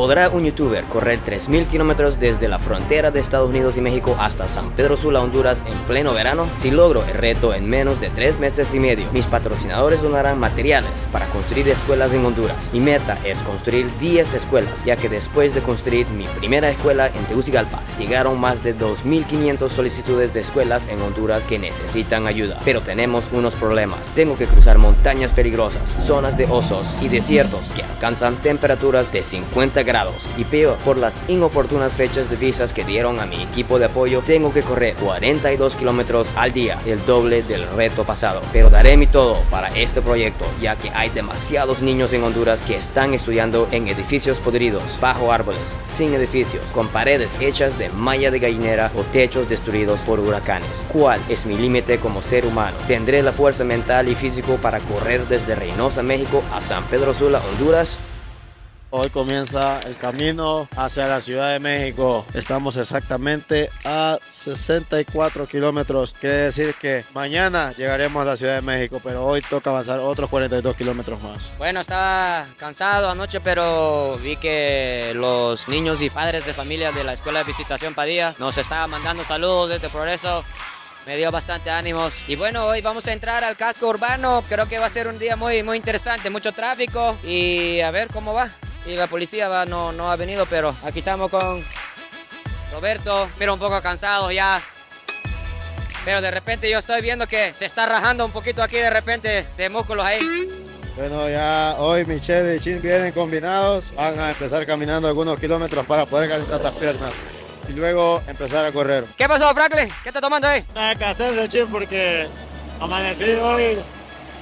¿Podrá un youtuber correr 3.000 kilómetros desde la frontera de Estados Unidos y México hasta San Pedro Sula, Honduras en pleno verano? Si logro el reto en menos de 3 meses y medio, mis patrocinadores donarán materiales para construir escuelas en Honduras. Mi meta es construir 10 escuelas, ya que después de construir mi primera escuela en Tegucigalpa, llegaron más de 2.500 solicitudes de escuelas en Honduras que necesitan ayuda. Pero tenemos unos problemas. Tengo que cruzar montañas peligrosas, zonas de osos y desiertos que alcanzan temperaturas de 50 grados. Y peor, por las inoportunas fechas de visas que dieron a mi equipo de apoyo, tengo que correr 42 kilómetros al día, el doble del reto pasado. Pero daré mi todo para este proyecto, ya que hay demasiados niños en Honduras que están estudiando en edificios podridos, bajo árboles, sin edificios, con paredes hechas de malla de gallinera o techos destruidos por huracanes. ¿Cuál es mi límite como ser humano? ¿Tendré la fuerza mental y físico para correr desde Reynosa, México a San Pedro Sula, Honduras? Hoy comienza el camino hacia la Ciudad de México. Estamos exactamente a 64 kilómetros. Quiere decir que mañana llegaremos a la Ciudad de México, pero hoy toca avanzar otros 42 kilómetros más. Bueno, estaba cansado anoche, pero vi que los niños y padres de familia de la Escuela de Visitación Padilla nos estaban mandando saludos desde Progreso. Me dio bastante ánimos. Y bueno, hoy vamos a entrar al casco urbano. Creo que va a ser un día muy interesante, mucho tráfico y a ver cómo va. Y la policía no ha venido, pero aquí estamos con Roberto. Mira, un poco cansado ya. Pero de repente yo estoy viendo que se está rajando un poquito aquí de repente de músculos ahí. Bueno, ya hoy Michelle y Chin vienen combinados. Van a empezar caminando algunos kilómetros para poder calentar las piernas y luego empezar a correr. ¿Qué pasó, Franklin? ¿Qué estás tomando ahí? Nada que hacerse, Chin, porque amanecí hoy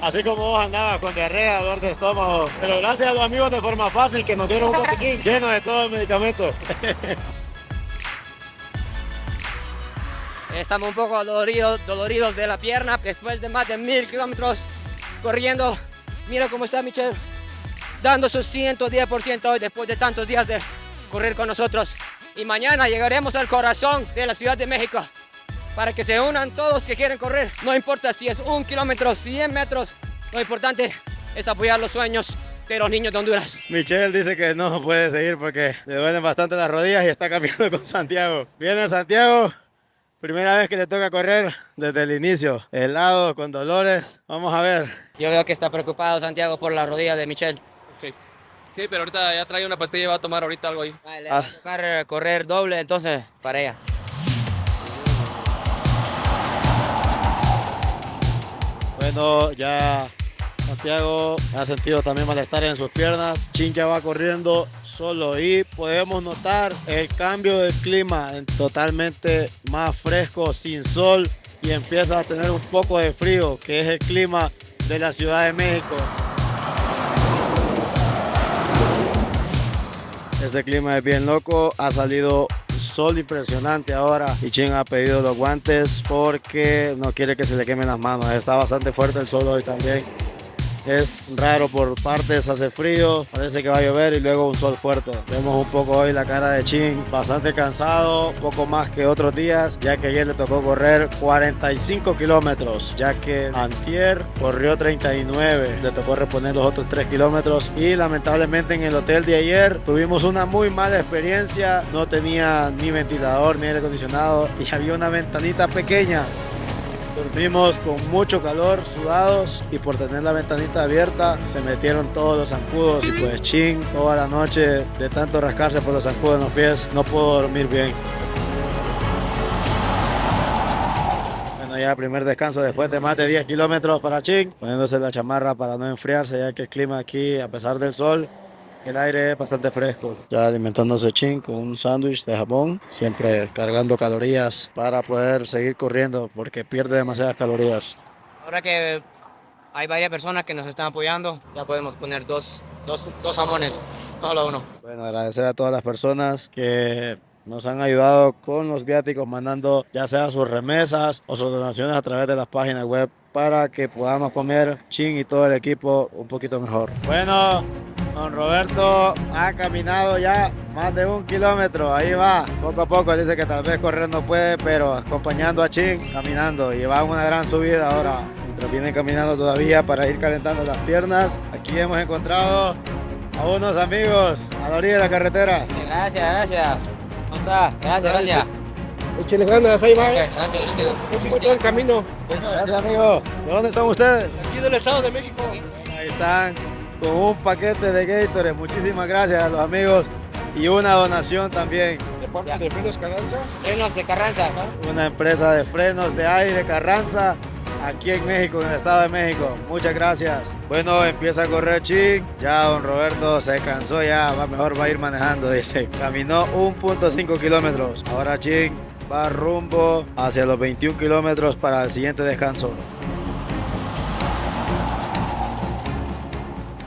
así como vos andabas con diarrea, dolor de estómago. Pero gracias a los amigos de Forma Fácil que nos dieron un botiquín lleno de todo el medicamento. Estamos un poco doloridos de la pierna después de más de 1.000 kilómetros corriendo. Mira cómo está Michelle, dando su 110% hoy después de tantos días de correr con nosotros. Y mañana llegaremos al corazón de la Ciudad de México para que se unan todos que quieren correr. No importa si es 1 kilómetro, 100 metros, lo importante es apoyar los sueños de los niños de Honduras. Michelle dice que no puede seguir porque le duelen bastante las rodillas y está cambiando con Santiago. Viene Santiago, primera vez que le toca correr desde el inicio, helado, con dolores. Vamos a ver. Yo veo que está preocupado Santiago por la rodilla de Michelle. Sí, pero ahorita ya trae una pastilla y va a tomar ahorita algo ahí. Le va a tocar correr doble entonces para ella. Bueno, ya Santiago ha sentido también malestar en sus piernas. Chin ya va corriendo solo y podemos notar el cambio de clima, totalmente más fresco, sin sol, y empieza a tener un poco de frío, que es el clima de la Ciudad de México. Este clima es bien loco, ha salido sol impresionante ahora y Chin ha pedido los guantes porque no quiere que se le quemen las manos. Está bastante fuerte el sol hoy también. Es raro, por partes hace frío, parece que va a llover y luego un sol fuerte. Vemos un poco hoy la cara de Chin, bastante cansado, poco más que otros días, ya que ayer le tocó correr 45 kilómetros, ya que antier corrió 39, le tocó reponer los otros 3 kilómetros y lamentablemente en el hotel de ayer tuvimos una muy mala experiencia, no tenía ni ventilador ni aire acondicionado y había una ventanita pequeña. Dormimos con mucho calor, sudados, y por tener la ventanita abierta se metieron todos los zancudos y pues Chin toda la noche de tanto rascarse por los zancudos en los pies no pudo dormir bien. Bueno, ya primer descanso después de más de 10 kilómetros para Chin, poniéndose la chamarra para no enfriarse, ya que el clima aquí, a pesar del sol, el aire es bastante fresco. Ya alimentándose Chin con un sándwich de jamón, siempre cargando calorías para poder seguir corriendo porque pierde demasiadas calorías. Ahora que hay varias personas que nos están apoyando, ya podemos poner dos jamones, no solo uno. Bueno, agradecer a todas las personas que nos han ayudado con los viáticos, mandando ya sea sus remesas o sus donaciones a través de las páginas web para que podamos comer Chin y todo el equipo un poquito mejor. Bueno, don Roberto ha caminado ya más de 1 kilómetro, ahí va, poco a poco, dice que tal vez correr no puede, pero acompañando a Chin, caminando, y va una gran subida ahora, mientras viene caminando todavía para ir calentando las piernas. Aquí hemos encontrado a unos amigos a la orilla de la carretera. Gracias. ¿Cómo está? Gracias. Échale ganas, ahí va. Gracias. Todo el camino. Gracias, amigo. ¿De dónde son ustedes? Aquí del Estado de México. Ahí están con un paquete de Gatorade. Muchísimas gracias a los amigos y una donación también. De parte de Frenos Carranza. Frenos de Carranza. Una empresa de frenos de aire Carranza aquí en México, en el Estado de México. Muchas gracias. Bueno, empieza a correr Chin. Ya don Roberto se cansó, ya mejor va a ir manejando, dice. Caminó 1.5 kilómetros. Ahora Chin va rumbo hacia los 21 kilómetros para el siguiente descanso.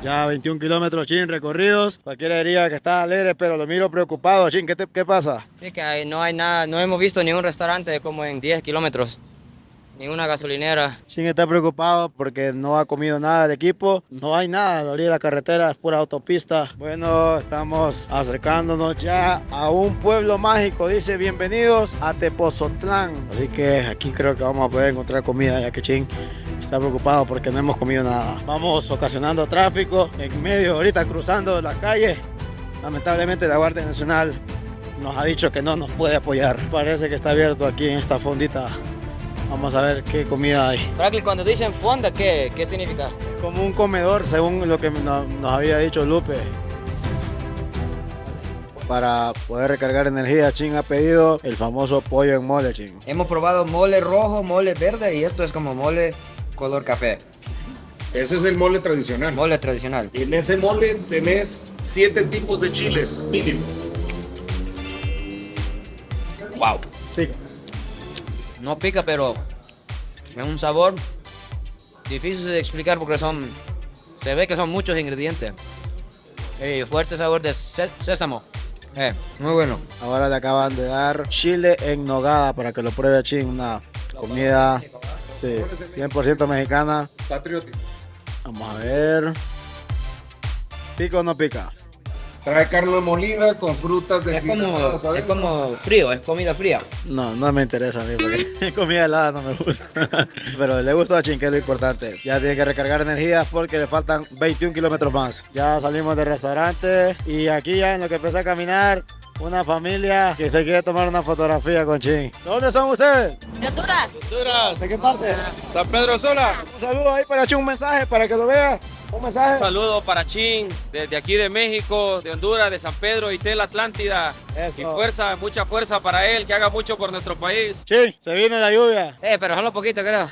Ya 21 kilómetros, Chin, recorridos. Cualquiera diría que está alegre, pero lo miro preocupado. Chin, ¿qué pasa? Sí, que no hay nada, no hemos visto ningún restaurante como en 10 kilómetros. Ninguna gasolinera. Chin está preocupado porque no ha comido nada el equipo. No hay nada, a la orilla de la carretera es pura autopista. Bueno, estamos acercándonos ya a un pueblo mágico. Dice, bienvenidos a Tepozotlán. Así que aquí creo que vamos a poder encontrar comida, ya que Chin está preocupado porque no hemos comido nada. Vamos ocasionando tráfico en medio, ahorita cruzando la calle. Lamentablemente la Guardia Nacional nos ha dicho que no nos puede apoyar. Parece que está abierto aquí en esta fondita. Vamos a ver qué comida hay. Franklin, cuando dicen fonda, ¿qué significa? Como un comedor, según lo que nos había dicho Lupe. Para poder recargar energía, Chin ha pedido el famoso pollo en mole, Chin. Hemos probado mole rojo, mole verde y esto es como mole color café. Ese es el mole tradicional. Mole tradicional. Y en ese mole tenés 7 tipos de chiles, mínimo. Wow. Sí. No pica, pero es un sabor difícil de explicar porque se ve que son muchos ingredientes. Fuerte sabor de sésamo. Muy bueno. Ahora le acaban de dar chile en nogada para que lo pruebe Chin. Una comida, sí, 100% mexicana. Patriótico. Vamos a ver. ¿Pica o no pica? Trae carne molida con frutas de Es como frío, es comida fría. No me interesa a mí porque comida helada no me gusta. Pero le gustó a Chin, que es lo importante. Ya tiene que recargar energías porque le faltan 21 kilómetros más. Ya salimos del restaurante y aquí ya en lo que empecé a caminar, una familia que se quiere tomar una fotografía con Chin. ¿De dónde son ustedes? De Honduras. Honduras. ¿De qué parte? San Pedro Sula. Un saludo ahí para Chin, un mensaje para que lo vea. Un mensaje. Un saludo para Chin, desde aquí de México, de Honduras, de San Pedro y Tel Atlántida. Eso. Y fuerza, mucha fuerza para él, que haga mucho por nuestro país. Chin, se vino la lluvia. Pero solo poquito, creo.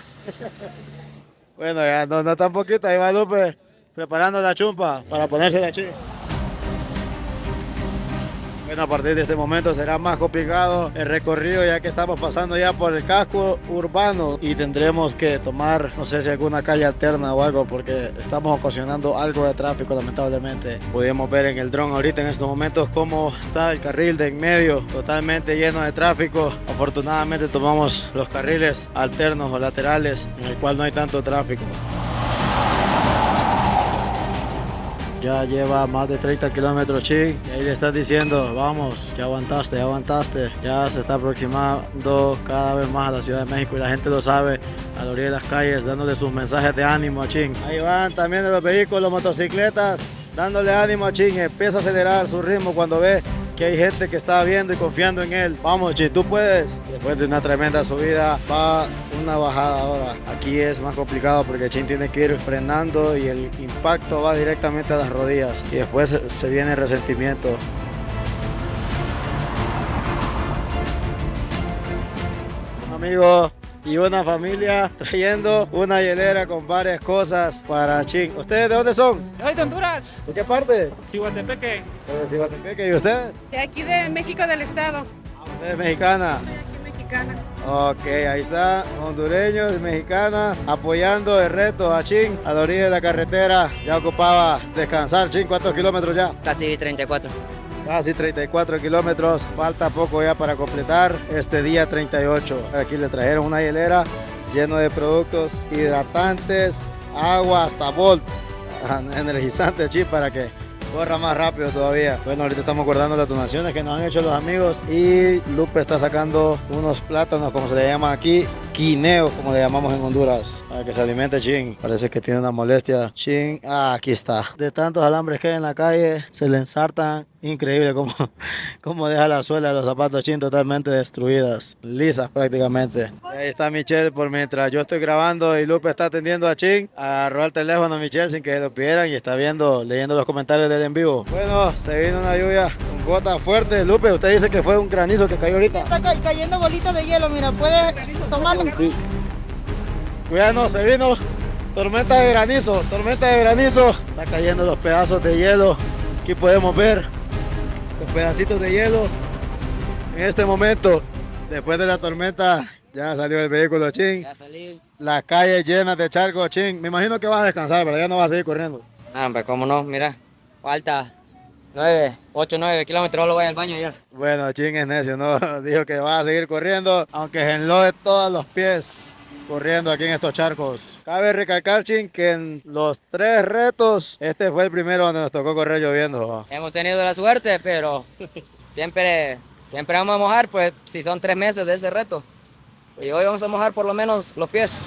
Bueno, ya no tan poquito. Ahí va Lupe preparando la chumpa para ponerse la Chin. Bueno, a partir de este momento será más complicado el recorrido ya que estamos pasando ya por el casco urbano y tendremos que tomar, no sé si alguna calle alterna o algo porque estamos ocasionando algo de tráfico lamentablemente. Podemos ver en el dron ahorita en estos momentos cómo está el carril de en medio totalmente lleno de tráfico. Afortunadamente tomamos los carriles alternos o laterales en el cual no hay tanto tráfico. Ya lleva más de 30 kilómetros Chin y ahí le estás diciendo, vamos, ya aguantaste, ya se está aproximando cada vez más a la Ciudad de México y la gente lo sabe a la orilla de las calles dándole sus mensajes de ánimo a Chin. Ahí van también de los vehículos, motocicletas, dándole ánimo a Chin, empieza a acelerar su ritmo cuando ve que hay gente que está viendo y confiando en él. Vamos Chin, tú puedes. Después de una tremenda subida va una bajada ahora. Aquí es más complicado porque Chin tiene que ir frenando y el impacto va directamente a las rodillas y después se viene el resentimiento. Un amigo y una familia trayendo una hielera con varias cosas para Chin. ¿Ustedes de dónde son? Soy de Honduras, ¿De qué parte? Cihuatepeque. De Cihuatepeque. ¿Y ustedes? De aquí de México del Estado. ¿Usted es mexicana? Soy aquí mexicana. Ok, ahí está, hondureños y mexicanas apoyando el reto a Chin a la orilla de la carretera. Ya ocupaba descansar. Chin, ¿cuántos kilómetros ya? Casi 34. Casi 34 kilómetros, falta poco ya para completar este día 38. Aquí le trajeron una hielera lleno de productos hidratantes, agua, hasta Volt, energizante Chin para que corra más rápido todavía. Bueno, ahorita estamos guardando las donaciones que nos han hecho los amigos y Lupe está sacando unos plátanos, como se le llama aquí, guineo, como le llamamos en Honduras, para que se alimente Chin. Parece que tiene una molestia. Chin, aquí está. De tantos alambres que hay en la calle, se le ensartan. Increíble cómo deja la suela de los zapatos Chin totalmente destruidas, lisas prácticamente. Y ahí está Michelle por mientras yo estoy grabando y Lupe está atendiendo a Chin. Agarró el teléfono a Michelle sin que lo pidieran y está leyendo los comentarios del en vivo. Bueno, se vino una lluvia con gotas fuertes. Lupe, usted dice que fue un granizo que cayó ahorita. Está cayendo bolitas de hielo, mira, puede tomarlo. Sí. Cuidado, se vino tormenta de granizo, Está cayendo los pedazos de hielo. Aquí podemos ver los pedacitos de hielo. En este momento, después de la tormenta, ya salió el vehículo Chin. Ya salí. La calle llena de charcos Chin. Me imagino que vas a descansar, pero ya no vas a seguir corriendo. Ah, hombre, cómo no, mira, falta 8, 9 kilómetros, solo voy al baño ayer. Bueno, Chin es necio, ¿no? Dijo que va a seguir corriendo, aunque se enlode todos los pies corriendo aquí en estos charcos. Cabe recalcar, Chin, que en los 3 retos, este fue el primero donde nos tocó correr lloviendo. Hemos tenido la suerte, pero siempre vamos a mojar, pues si son 3 meses de ese reto. Y hoy vamos a mojar por lo menos los pies.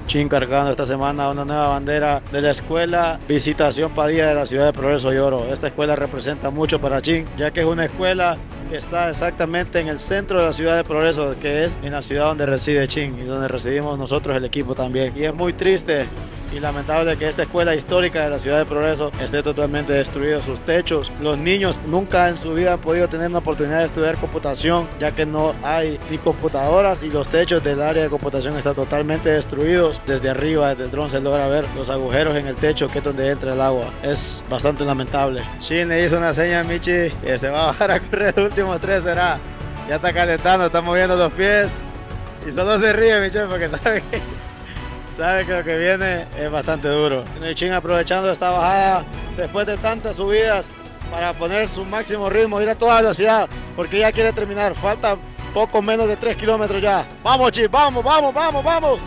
Chin cargando esta semana una nueva bandera de la escuela Visitación Padilla de la ciudad de Progreso y Oro. Esta escuela representa mucho para Chin, ya que es una escuela que está exactamente en el centro de la ciudad de Progreso, que es en la ciudad donde reside Chin y donde residimos nosotros, el equipo también. Y es muy triste y lamentable que esta escuela histórica de la ciudad de Progreso esté totalmente destruida, sus techos. Los niños nunca en su vida han podido tener una oportunidad de estudiar computación, ya que no hay ni computadoras y los techos del área de computación están totalmente destruidos. Desde arriba, desde el dron se logra ver los agujeros en el techo, que es donde entra el agua. Es bastante lamentable. Shin le hizo una seña a Michi que se va a bajar a correr los últimos 3, será. Ya está calentando, está moviendo los pies y solo se ríe Michelle porque sabe que lo que viene es bastante duro. Chin aprovechando esta bajada después de tantas subidas para poner su máximo ritmo, ir a toda velocidad porque ya quiere terminar. Falta poco menos de 3 kilómetros ya. Vamos Chin, vamos.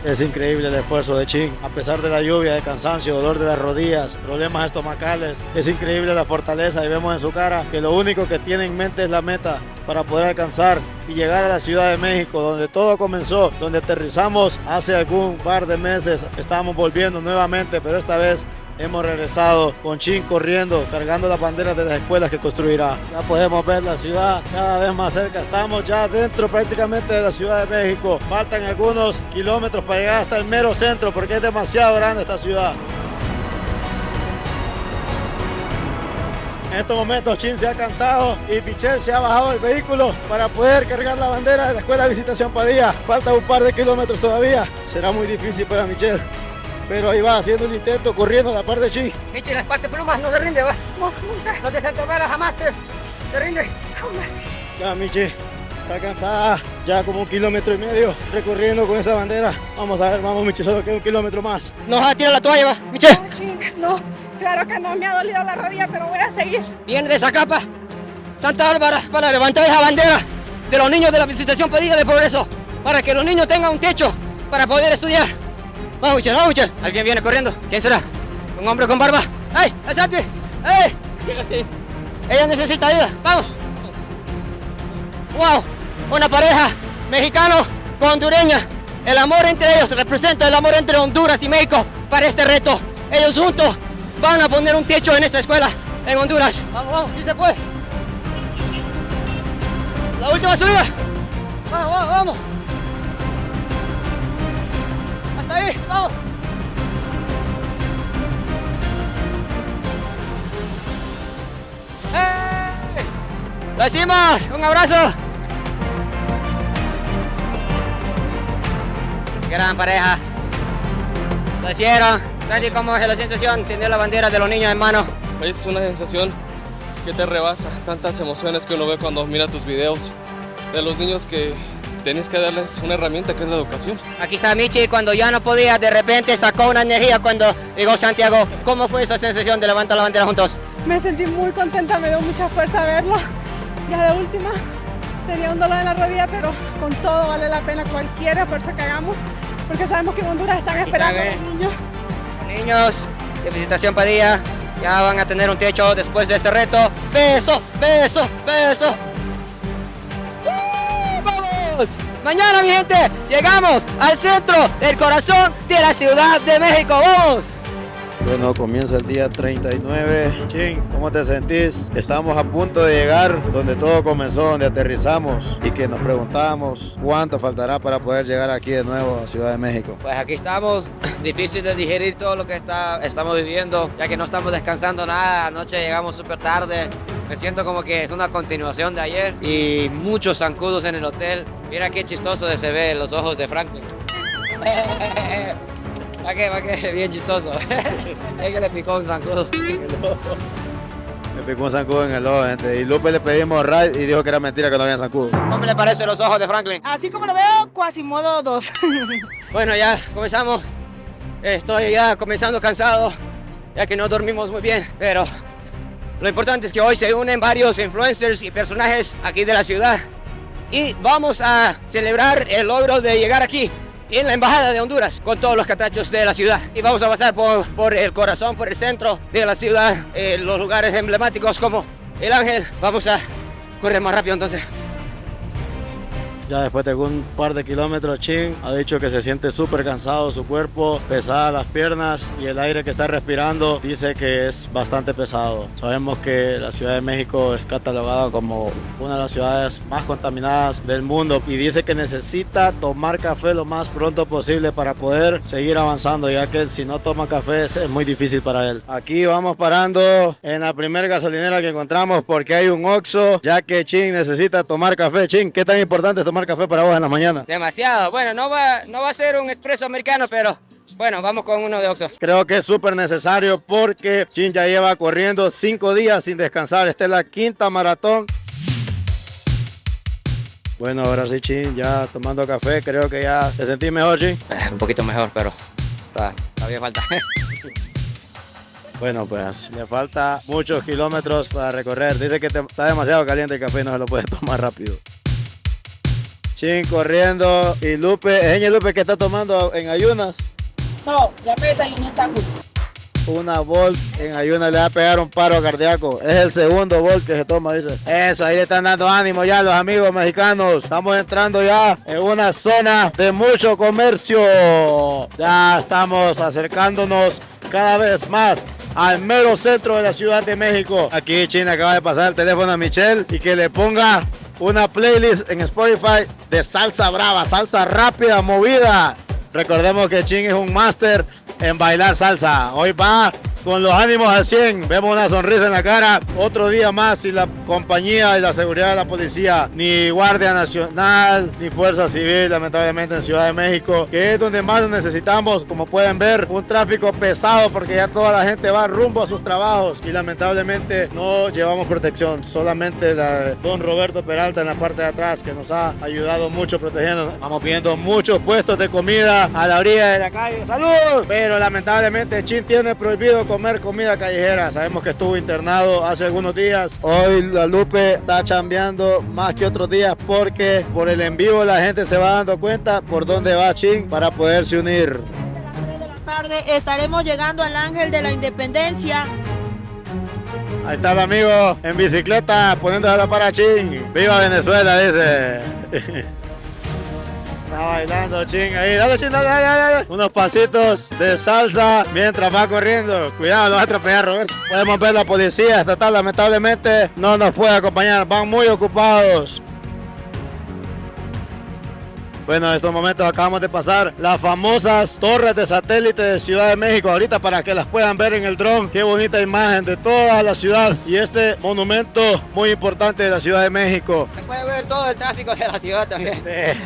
Es increíble el esfuerzo de Chin, a pesar de la lluvia, de cansancio, dolor de las rodillas, problemas estomacales. Es increíble la fortaleza y vemos en su cara que lo único que tiene en mente es la meta para poder alcanzar y llegar a la Ciudad de México, donde todo comenzó, donde aterrizamos hace algún par de meses. Estábamos volviendo nuevamente, pero esta vez hemos regresado con Chin corriendo, cargando las banderas de las escuelas que construirá. Ya podemos ver la ciudad cada vez más cerca. Estamos ya dentro prácticamente de la Ciudad de México. Faltan algunos kilómetros para llegar hasta el mero centro porque es demasiado grande esta ciudad. En estos momentos Chin se ha cansado y Michelle se ha bajado del vehículo para poder cargar la bandera de la Escuela de Visitación Padilla. Falta un par de kilómetros todavía. Será muy difícil para Michelle, pero ahí va haciendo un intento, corriendo a la par de Chin. Michi, las partes plumas, no se rinde, va. No te desentomeras jamás, se rinde. Ya Michi está cansada, ya como 1,5 kilómetros recorriendo con esa bandera. Vamos a ver, vamos Michi, solo queda 1 kilómetro más. No vas a tirar la toalla, va, Michi. No, claro que no, me ha dolido la rodilla, pero voy a seguir. Viene de Zacapa, Santa Bárbara, para levantar esa bandera de los niños de la Visitación Padilla de Progreso, para que los niños tengan un techo para poder estudiar. Vamos, Michelle. Alguien viene corriendo. ¿Quién será? Un hombre con barba. ¡Ey! ¡Alzate! ¡Ey! Ella necesita ayuda. ¡Vamos! ¡Wow! Una pareja mexicano con hondureña. El amor entre ellos representa el amor entre Honduras y México para este reto. Ellos juntos van a poner un techo en esta escuela en Honduras. Vamos, sí se puede. La última subida. Vamos. Hasta ahí, vamos. ¡Hey! ¡Lo hicimos! ¡Un abrazo! Gran pareja. Lo hicieron. Sandy, ¿cómo es la sensación tener la bandera de los niños en mano? Es una sensación que te rebasa. Tantas emociones que uno ve cuando mira tus videos de los niños que tienes que darles una herramienta que es la educación. Aquí está Michi, cuando ya no podía, de repente sacó una energía cuando llegó Santiago. ¿Cómo fue esa sensación de levantar la bandera juntos? Me sentí muy contenta, me dio mucha fuerza verlo. Ya de última tenía un dolor en la rodilla, pero con todo vale la pena cualquier esfuerzo que hagamos, porque sabemos que en Honduras están esperando a los niños. Niños de Visitación Padilla ya van a tener un techo después de este reto. ¡Beso, beso, beso! ¡Vamos! Mañana, mi gente, llegamos al centro del corazón de la Ciudad de México. ¡Vamos! Bueno, comienza el día 39. Chin, ¿cómo te sentís? Estamos a punto de llegar donde todo comenzó, donde aterrizamos y que nos preguntábamos cuánto faltará para poder llegar aquí de nuevo a Ciudad de México. Pues aquí estamos, difícil de digerir todo lo que estamos viviendo, ya que no estamos descansando nada. Anoche llegamos súper tarde. Me siento como que es una continuación de ayer y muchos zancudos en el hotel. Mira qué chistoso se ve los ojos de Franklin. ¿Para qué? Bien chistoso. Es que le picó un zancudo. Me picó un zancudo en el ojo, gente. Y Lupe le pedimos ride y dijo que era mentira, que no había zancudo. ¿Cómo le parecen los ojos de Franklin? Así como lo veo, Quasimodo 2. Bueno, ya comenzamos. Estoy ya comenzando cansado, ya que no dormimos muy bien. Pero lo importante es que hoy se unen varios influencers y personajes aquí de la ciudad. Y vamos a celebrar el logro de llegar aquí, en la Embajada de Honduras, con todos los catrachos de la ciudad. Y vamos a pasar por el corazón, por el centro de la ciudad, los lugares emblemáticos como el Ángel. Vamos a correr más rápido entonces. Ya después de un par de kilómetros, Chin ha dicho que se siente súper cansado su cuerpo, pesadas las piernas y el aire que está respirando dice que es bastante pesado. Sabemos que la Ciudad de México es catalogada como una de las ciudades más contaminadas del mundo y dice que necesita tomar café lo más pronto posible para poder seguir avanzando, ya que si no toma café es muy difícil para él. Aquí vamos parando en la primera gasolinera que encontramos porque hay un Oxxo, ya que Chin necesita tomar café. Chin, ¿qué tan importante es tomar café para vos en la mañana? Demasiado. Bueno, no va a ser un expreso americano, pero bueno, vamos con uno de Oxxo. Creo que es súper necesario porque Chin ya lleva corriendo 5 días sin descansar. Esta es la 5ª maratón. Bueno, ahora sí, Chin, ya tomando café. Creo que ya te sentís mejor, Chin. Un poquito mejor, pero todavía falta. Bueno, pues le falta muchos kilómetros para recorrer. Dice que está demasiado caliente el café y no se lo puede tomar rápido. Chin corriendo y Lupe, Lupe, ¿qué está tomando en ayunas? No, ya me desayuné un sándwich. Una Volt en ayunas le va a pegar un paro cardíaco. Es el segundo Volt que se toma, dice. Eso, ahí le están dando ánimo ya a los amigos mexicanos. Estamos entrando ya en una zona de mucho comercio. Ya estamos acercándonos cada vez más al mero centro de la Ciudad de México. Aquí Chin acaba de pasar el teléfono a Michelle y que le ponga una playlist en Spotify de salsa brava, salsa rápida, movida. Recordemos que Chin es un máster en bailar salsa. Hoy va con los ánimos al 100. Vemos una sonrisa en la cara. Otro día más sin la compañía y la seguridad de la policía, ni Guardia Nacional, ni Fuerza Civil, lamentablemente en Ciudad de México, que es donde más lo necesitamos. Como pueden ver, un tráfico pesado porque ya toda la gente va rumbo a sus trabajos y lamentablemente no llevamos protección. Solamente don Roberto Peralta en la parte de atrás, que nos ha ayudado mucho protegiendo. Vamos viendo muchos puestos de comida a la orilla de la calle. ¡Salud! Pero lamentablemente Chin tiene prohibido comer comida callejera. Sabemos que estuvo internado hace algunos días. Hoy la Lupe está chambeando más que otros días porque por el en vivo la gente se va dando cuenta por dónde va Chin para poderse unir. A las 3 de la tarde estaremos llegando al Ángel de la Independencia. Ahí está el amigo en bicicleta poniéndose la para Chin. ¡Viva Venezuela!, dice. Está bailando Chin ahí, dale Chin, dale. Unos pasitos de salsa mientras va corriendo. Cuidado, no vas a atropellar, Roberto. Podemos ver la policía estatal, lamentablemente no nos puede acompañar, van muy ocupados. Bueno, en estos momentos acabamos de pasar las famosas torres de satélite de Ciudad de México. Ahorita para que las puedan ver en el dron. Qué bonita imagen de toda la ciudad y este monumento muy importante de la Ciudad de México. Se puede ver todo el tráfico de la ciudad también.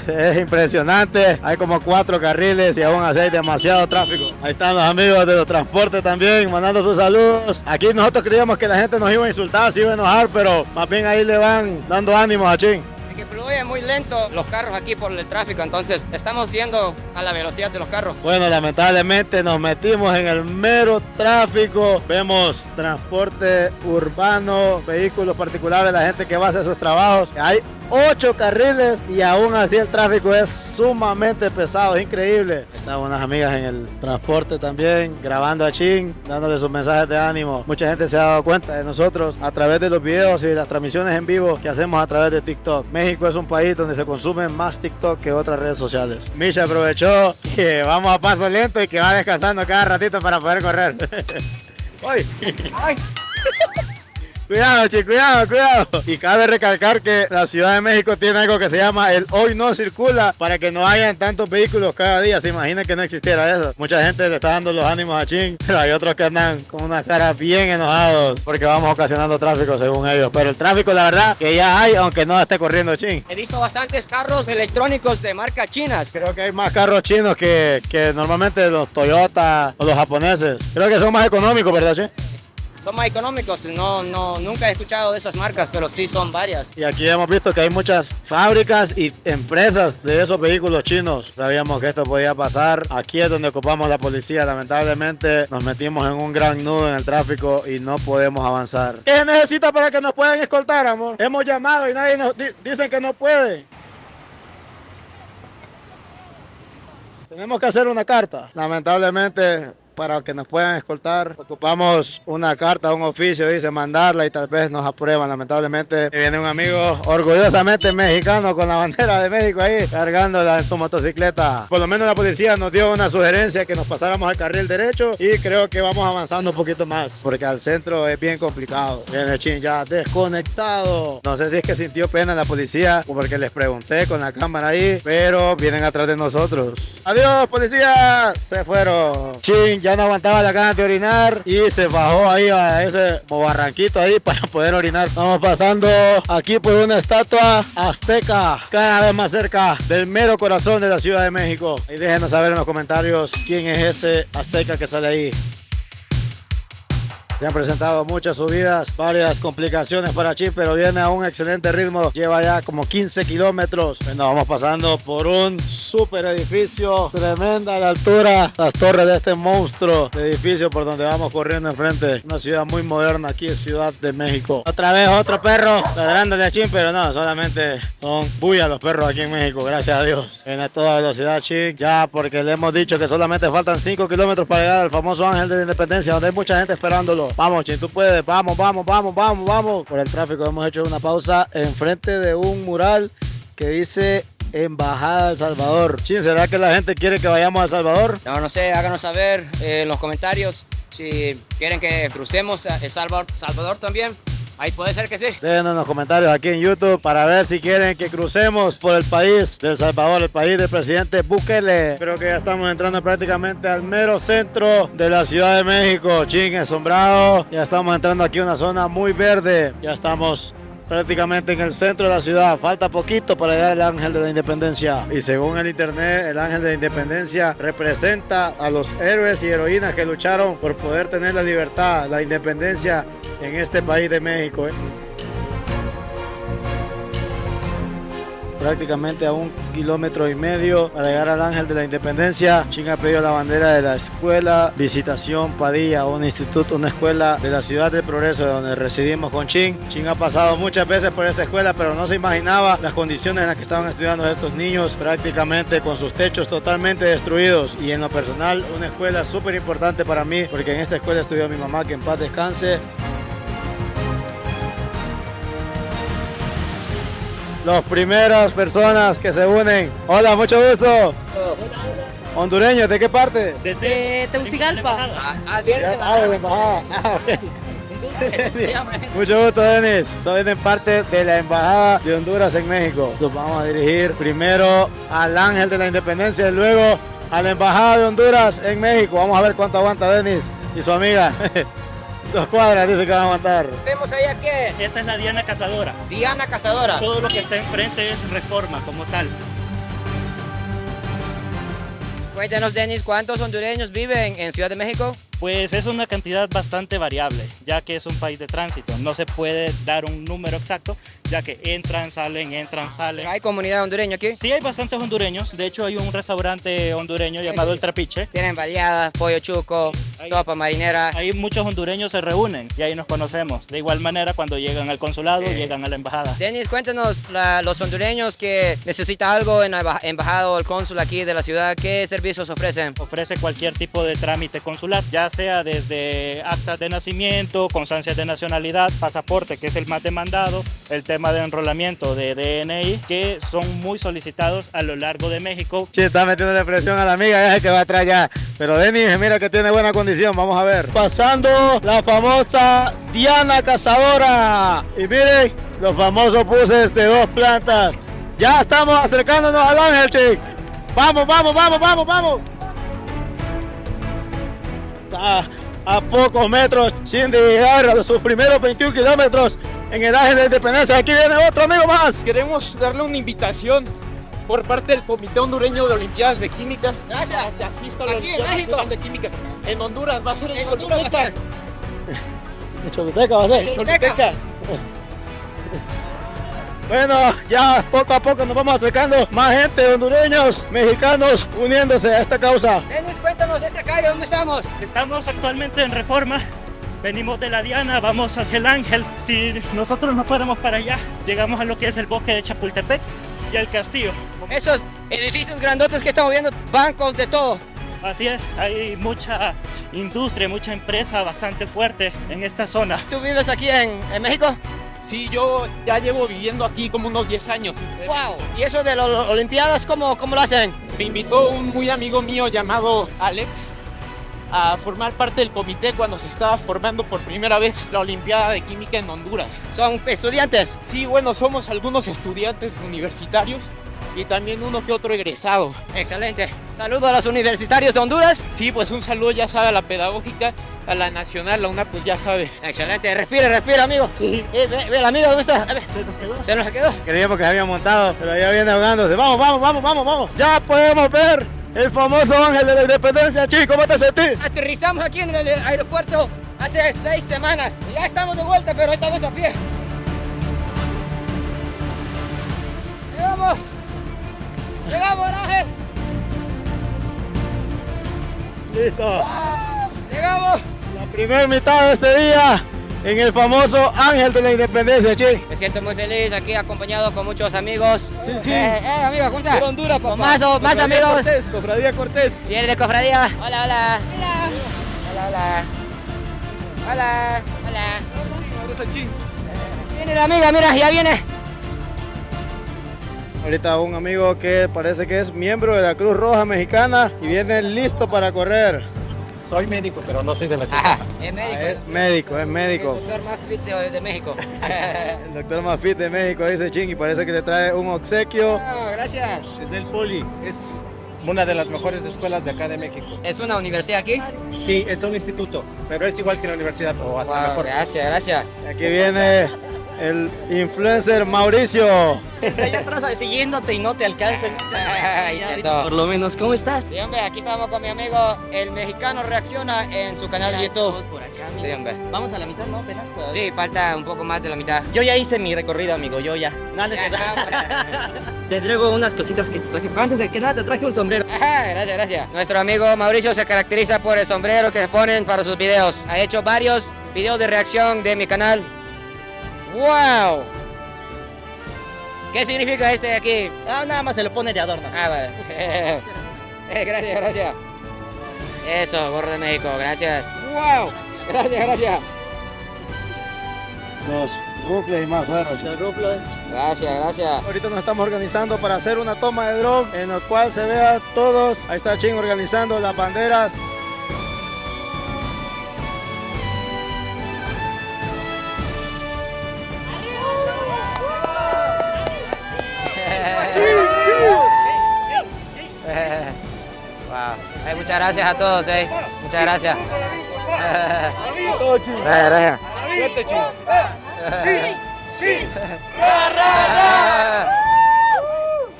Es impresionante. Hay como 4 carriles y aún así hay demasiado tráfico. Ahí están los amigos de los transportes también mandando sus saludos. Aquí nosotros creíamos que la gente nos iba a insultar, se iba a enojar, pero más bien ahí le van dando ánimos a Chin. Que fluye ve muy lento los carros aquí por el tráfico, entonces estamos yendo a la velocidad de los carros. Bueno, lamentablemente nos metimos en el mero tráfico. Vemos transporte urbano, vehículos particulares, la gente que va a hacer sus trabajos. Hay 8 carriles y aún así el tráfico es sumamente pesado, es increíble. Están unas amigas en el transporte también, grabando a Chin, dándole sus mensajes de ánimo. Mucha gente se ha dado cuenta de nosotros a través de los videos y las transmisiones en vivo que hacemos a través de TikTok. México es un país donde se consume más TikTok que otras redes sociales. Misha aprovechó que vamos a paso lento y que va descansando cada ratito para poder correr. ¡Ay! ¡Ay! Cuidado, chicos, cuidado. Y cabe recalcar que la Ciudad de México tiene algo que se llama el hoy no circula, para que no hayan tantos vehículos cada día. Se imaginan que no existiera eso. Mucha gente le está dando los ánimos a Chin, pero hay otros que andan con una cara bien enojados porque vamos ocasionando tráfico según ellos. Pero el tráfico, la verdad, que ya hay, aunque no esté corriendo Chin. He visto bastantes carros electrónicos de marca chinas. Creo que hay más carros chinos que normalmente los Toyota o los japoneses. Creo que son más económicos, ¿verdad, Chin? Son más económicos, nunca he escuchado de esas marcas, pero sí son varias. Y aquí hemos visto que hay muchas fábricas y empresas de esos vehículos chinos. Sabíamos que esto podía pasar. Aquí es donde ocupamos la policía. Lamentablemente nos metimos en un gran nudo en el tráfico y no podemos avanzar. ¿Qué se necesita para que nos puedan escoltar, amor? Hemos llamado y nadie nos dicen que no puede. Tenemos que hacer una carta. Lamentablemente, para que nos puedan escoltar, ocupamos una carta, un oficio, dice mandarla y tal vez nos aprueban. Lamentablemente viene un amigo orgullosamente mexicano con la bandera de México ahí, cargándola en su motocicleta. Por lo menos la policía nos dio una sugerencia que nos pasáramos al carril derecho y creo que vamos avanzando un poquito más, porque al centro es bien complicado. Viene Chin ya desconectado. No sé si es que sintió pena la policía, porque les pregunté con la cámara ahí, pero vienen atrás de nosotros. Adiós, policía. Se fueron. Chin ya no aguantaba la ganas de orinar y se bajó ahí a ese barranquito ahí para poder orinar. Estamos pasando aquí por una estatua azteca, cada vez más cerca del mero corazón de la Ciudad de México. Y déjenos saber en los comentarios quién es ese azteca que sale ahí. Se han presentado muchas subidas, varias complicaciones para Chin, pero viene a un excelente ritmo. Lleva ya como 15 kilómetros. Bueno, vamos pasando por un super edificio, tremenda la altura, las torres de este monstruo de edificio por donde vamos corriendo enfrente. Una ciudad muy moderna, aquí es Ciudad de México. Otra vez otro perro ladrándole a Chin, pero no, solamente son bulla los perros aquí en México, gracias a Dios. Viene a toda velocidad Chin, ya porque le hemos dicho que solamente faltan 5 kilómetros para llegar al famoso Ángel de la Independencia, donde hay mucha gente esperándolo. Vamos, Chin, tú puedes, vamos. Por el tráfico hemos hecho una pausa enfrente de un mural que dice Embajada El Salvador. Chin, ¿será que la gente quiere que vayamos a El Salvador? No sé, háganos saber en los comentarios si quieren que crucemos a El Salvador también. Ahí puede ser que sí. Déjenos en los comentarios aquí en YouTube para ver si quieren que crucemos por el país de El Salvador, el país del presidente Bukele. Creo que ya estamos entrando prácticamente al mero centro de la Ciudad de México. Chin, asombrado. Ya estamos entrando aquí a una zona muy verde. Ya estamos prácticamente en el centro de la ciudad. Falta poquito para llegar al Ángel de la Independencia. Y según el internet, el Ángel de la Independencia representa a los héroes y heroínas que lucharon por poder tener la libertad, la independencia en este país de México. Prácticamente a 1,5 kilómetros para llegar al Ángel de la Independencia. Chin ha pedido la bandera de la escuela Visitación Padilla, un instituto, una escuela de la Ciudad del Progreso, donde residimos con Chin. Chin ha pasado muchas veces por esta escuela, pero no se imaginaba las condiciones en las que estaban estudiando estos niños, prácticamente con sus techos totalmente destruidos. Y en lo personal, una escuela súper importante para mí, porque en esta escuela estudió mi mamá, que en paz descanse. Las primeras personas que se unen. Hola, mucho gusto. ¿Hondureños? ¿De qué parte? De Tegucigalpa. De la embajada. Mucho gusto, Denis. Soy de parte de la Embajada de Honduras en México. Nos vamos a dirigir primero al Ángel de la Independencia y luego a la Embajada de Honduras en México. Vamos a ver cuánto aguanta Denis y su amiga. 2 cuadras dice que van a aguantar. ¿Vemos ahí a qué? Esta es la Diana Cazadora. Diana Cazadora. Todo lo que está enfrente es Reforma como tal. Cuéntanos, Denis, ¿cuántos hondureños viven en Ciudad de México? Pues es una cantidad bastante variable, ya que es un país de tránsito. No se puede dar un número exacto, ya que entran, salen. ¿Hay comunidad hondureña aquí? Sí, hay bastantes hondureños. De hecho, hay un restaurante hondureño llamado El Trapiche. Tienen baleadas, pollo chuco, sopa marinera. Ahí muchos hondureños se reúnen y ahí nos conocemos. De igual manera, cuando llegan al consulado, llegan a la embajada. Denis, cuéntanos, los hondureños que necesitan algo en la embajada o el cónsul aquí de la ciudad, ¿qué servicios ofrecen? Ofrece cualquier tipo de trámite consular, ya sea desde actas de nacimiento, constancias de nacionalidad, pasaporte, que es el más demandado, el tema de enrolamiento de DNI, que son muy solicitados a lo largo de México. Sí, está metiendo de presión a la amiga, ya es el que va atrás ya. Pero Denis, mira que tiene buena condición, vamos a ver. Pasando la famosa Diana Cazadora. Y miren, los famosos buses de 2 plantas. Ya estamos acercándonos al Ángel, chic. Vamos. Está a pocos metros sin llegar a sus primeros 21 kilómetros en el Ángel de Independencia. Aquí viene otro amigo más. Queremos darle una invitación por parte del Comité Hondureño de Olimpiadas de Química. Gracias. Que asista a la Aquí en Olimpiada México. Nacional de Química. En Honduras va a ser En Honduras va a ser. En Choluteca va a ser. Choluteca. Bueno, ya poco a poco nos vamos acercando. Más gente, hondureños, mexicanos, uniéndose a esta causa. Denis, cuéntanos, esta calle, ¿dónde estamos? Estamos actualmente en Reforma. Venimos de la Diana, vamos hacia el Ángel. Si nosotros no fuéramos para allá, llegamos a lo que es el bosque de Chapultepec y el castillo. Esos edificios grandotes que estamos viendo, bancos de todo. Así es, hay mucha industria, mucha empresa bastante fuerte en esta zona. ¿Tú vives aquí en México? Sí, yo ya llevo viviendo aquí como unos 10 años. ¡Wow! ¿Y eso de las Olimpiadas, cómo lo hacen? Me invitó un muy amigo mío llamado Alex a formar parte del comité cuando se estaba formando por primera vez la Olimpiada de Química en Honduras. ¿Son estudiantes? Sí, bueno, somos algunos estudiantes universitarios y también uno que otro egresado. Excelente. Saludo a los universitarios de Honduras. Sí, pues un saludo ya sabe a la pedagógica, a la nacional, la UNA pues ya sabe. Excelente. Respira, amigo. Sí. Ve el amigo, ¿dónde está? A ver. Se nos quedó. Se nos quedó. Creíamos que se había montado, pero ya viene ahogándose. Vamos. Ya podemos ver el famoso Ángel de la Independencia, chico. ¿Cómo te sentís? Aterrizamos aquí en el aeropuerto hace 6 semanas. Ya estamos de vuelta, pero esta vez a pie. Llegamos, Ángel. Listo. Llegamos. La primera mitad de este día en el famoso Ángel de la Independencia, chico. Me siento muy feliz aquí acompañado con muchos amigos. Sí. Amigo, ¿cómo estás? Por Honduras, papá. Con más amigos. Cofradía Cortés. Viene de cofradía. Hola. Viene la amiga, mira, ya viene. Ahorita un amigo que parece que es miembro de la Cruz Roja Mexicana y viene listo para correr. Soy médico, pero no soy de la Ajá, es médico. Es médico. El doctor más fit de México. El doctor más fit de México, dice Ching, y parece que le trae un obsequio. Gracias. Es del Poli, es una de las mejores escuelas de acá de México. ¿Es una universidad aquí? Sí, es un instituto, pero es igual que la universidad o hasta Wow, mejor. Gracias. Aquí viene el influencer Mauricio. Allá atrás siguiéndote y no te alcanzan. Intento. Por lo menos, ¿cómo estás? Sí, hombre, aquí estamos con mi amigo, el mexicano reacciona en su canal de YouTube. Estamos por acá, amigo. Sí, hombre. Vamos a la mitad, ¿no? Apenas. Sí, falta un poco más de la mitad. Yo ya hice mi recorrido, amigo, yo ya. No, no es cierto. Te traigo unas cositas que te traje. Pero antes de que nada, te traje un sombrero. Ajá, gracias. Nuestro amigo Mauricio se caracteriza por el sombrero que se ponen para sus videos. Ha hecho varios videos de reacción de mi canal. ¡Wow! ¿Qué significa este de aquí? Ah, nada más se lo pone de adorno. Ah, vale. Gracias. Eso, gorro de México, gracias. ¡Wow! Gracias. Los rufles y más, bueno. Gracias. Ahorita nos estamos organizando para hacer una toma de dron en la cual se vea todos. Ahí está Ching organizando las banderas. Wow. Muchas gracias a todos, Muchas gracias. Gracias.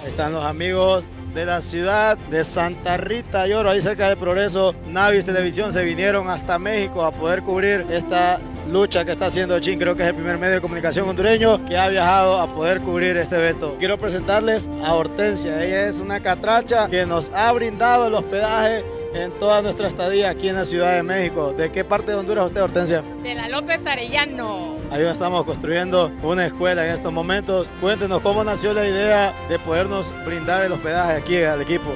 Ahí están los amigos de la ciudad de Santa Rita y Oro, ahí cerca del Progreso. Navis Televisión se vinieron hasta México a poder cubrir esta lucha que está haciendo Chin. Creo que es el primer medio de comunicación hondureño que ha viajado a poder cubrir este evento. Quiero presentarles a Hortensia. Ella es una catracha que nos ha brindado el hospedaje en toda nuestra estadía aquí en la Ciudad de México. ¿De qué parte de Honduras usted, Hortensia? De la López Arellano. Ahí estamos construyendo una escuela en estos momentos. Cuéntenos cómo nació la idea de podernos brindar el hospedaje aquí al equipo.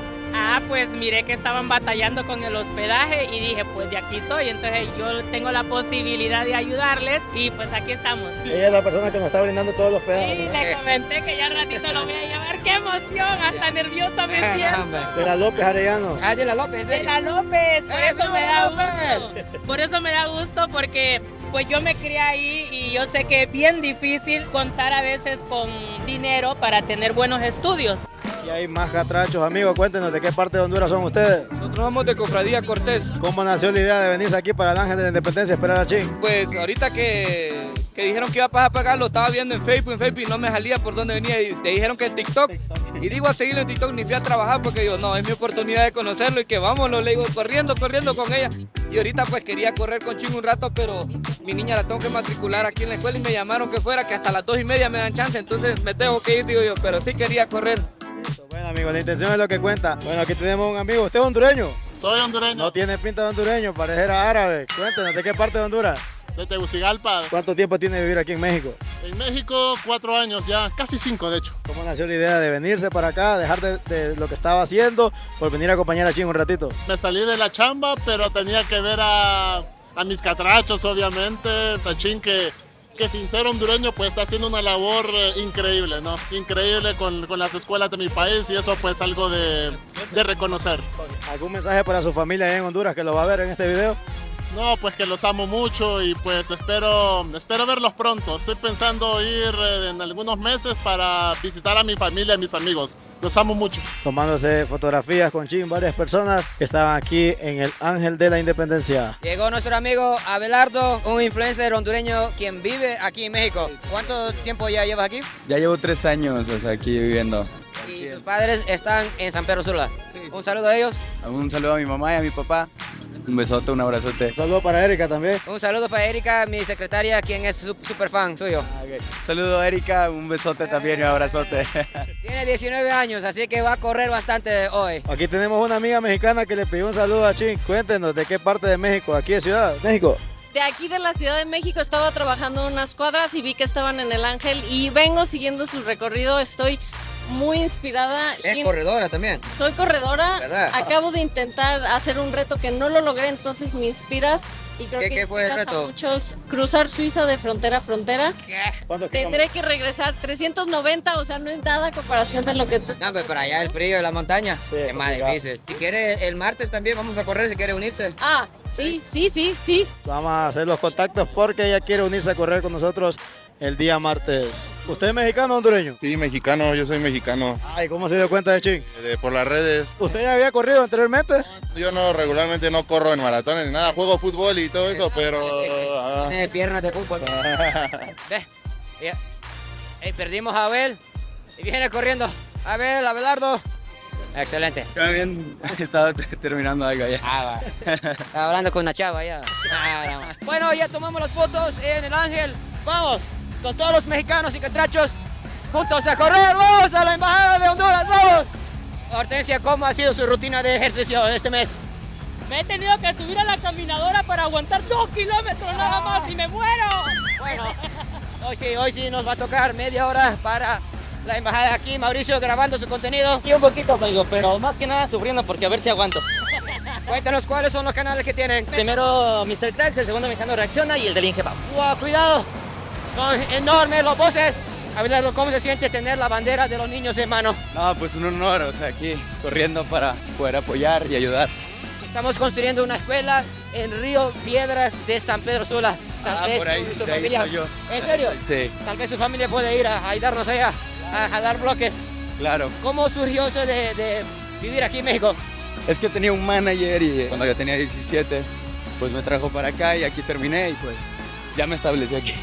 Pues miré que estaban batallando con el hospedaje y dije, pues de aquí soy, entonces yo tengo la posibilidad de ayudarles y pues aquí estamos. Ella es la persona que nos está brindando todo el hospedaje. Sí, le comenté que ya al ratito lo voy a llevar. ¡Qué emoción! Hasta nerviosa me siento. De la López Arellano. De la López. De la López, por eso me da gusto. Por eso me da gusto porque pues yo me crié ahí y yo sé que es bien difícil contar a veces con dinero para tener buenos estudios. Y hay más catrachos, amigos. Cuéntenos de qué parte de Honduras son ustedes. Nosotros somos de Cofradía Cortés. ¿Cómo nació la idea de venirse aquí para el Ángel de la Independencia a esperar a Chin? Pues ahorita que dijeron que iba a pasar para acá, lo estaba viendo en Facebook y no me salía por dónde venía y te dijeron que en TikTok. Y digo a seguirlo en TikTok, ni fui a trabajar porque yo, no, es mi oportunidad de conocerlo y que vámonos, le digo, corriendo con ella. Y ahorita pues quería correr con Chin un rato, pero mi niña la tengo que matricular aquí en la escuela y me llamaron que fuera, que hasta las 2:30 me dan chance, entonces me tengo que ir, digo yo, pero sí quería correr. Bueno, amigo, la intención es lo que cuenta. Bueno, aquí tenemos un amigo. ¿Usted es hondureño? Soy hondureño. No tiene pinta de hondureño, pareciera árabe. Cuéntenos, ¿de qué parte de Honduras? De Tegucigalpa. ¿Cuánto tiempo tiene de vivir aquí en México? En México 4 años ya, casi 5 de hecho. ¿Cómo nació la idea de venirse para acá, dejar de lo que estaba haciendo por venir a acompañar a Chin un ratito? Me salí de la chamba, pero tenía que ver a mis catrachos, obviamente. A Chin que sin ser hondureño pues está haciendo una labor increíble, ¿no? Increíble con las escuelas de mi país y eso pues algo de reconocer. ¿Algún mensaje para su familia allá en Honduras que lo va a ver en este video? No, pues que los amo mucho y pues espero verlos pronto. Estoy pensando ir en algunos meses para visitar a mi familia y a mis amigos. Los amo mucho. Tomándose fotografías con Chin, varias personas que estaban aquí en el Ángel de la Independencia. Llegó nuestro amigo Abelardo, un influencer hondureño quien vive aquí en México. ¿Cuánto tiempo ya llevas aquí? Ya llevo 3 años, aquí viviendo. ¿Y sus padres están en San Pedro Sula? Sí. Un saludo a ellos. Un saludo a mi mamá y a mi papá. Un besote, un abrazote. Un saludo para Erika también. Un saludo para Erika, mi secretaria, quien es súper fan suyo. Okay. Saludo a Erika, un besote también y un abrazote. Tiene 19 años, así que va a correr bastante hoy. Aquí tenemos una amiga mexicana que le pidió un saludo a Chin. Cuéntenos, ¿de qué parte de México? ¿Aquí de Ciudad de México? De aquí de la Ciudad de México, estaba trabajando unas cuadras y vi que estaban en el Ángel y vengo siguiendo su recorrido. Estoy muy inspirada. ¿Es corredora también? Soy corredora. ¿Verdad? Acabo de intentar hacer un reto que no lo logré, entonces me inspiras. Y creo que ¿Qué fue el reto? A muchos cruzar Suiza de frontera a frontera. ¿Cuántos Tendré que regresar 390, o sea, no es nada a comparación de lo que tú estás. No, pero allá el frío de la montaña es más difícil. Si quiere, el martes también vamos a correr, si quiere unirse. Sí. Vamos a hacer los contactos porque ella quiere unirse a correr con nosotros el día martes. ¿Usted es mexicano o hondureño? Sí, mexicano, yo soy mexicano. Ay, ¿cómo se dio cuenta de Chin? Por las redes. ¿Usted ya había corrido anteriormente? Yo regularmente no corro en maratones ni nada, juego fútbol y todo eso, pero... Tiene piernas de fútbol. Perdimos a Abel y viene corriendo. Abelardo. Excelente. Está bien, estaba terminando algo allá. Estaba hablando con una chava ya. Bueno, ya tomamos las fotos en el Ángel. Vamos, con todos los mexicanos y catrachos, juntos a correr. Vamos a la Embajada de Honduras, vamos. Hortensia, ¿cómo ha sido su rutina de ejercicio de este mes? Me he tenido que subir a la caminadora para aguantar 2 kilómetros nada más y me muero. Bueno, hoy sí nos va a tocar media hora para la embajada aquí. Mauricio grabando su contenido. Y un poquito, amigo, pero más que nada sufriendo porque a ver si aguanto. Cuéntanos cuáles son los canales que tienen. Primero Mr. Cracks, el segundo Mexicano Reacciona y el del Ingepam. Wow, cuidado, son enormes los voces. Abelardo, ¿cómo se siente tener la bandera de los niños en mano? No, pues un honor, aquí corriendo para poder apoyar y ayudar. Estamos construyendo una escuela en Río Piedras de San Pedro Sula. Por ahí, su de ahí familia. soy yo. ¿En serio? Sí. Tal vez su familia puede ir a ayudarnos allá, a dar bloques. Claro. ¿Cómo surgió eso de vivir aquí en México? Es que tenía un manager y cuando yo tenía 17, pues me trajo para acá y aquí terminé y pues ya me establecí aquí.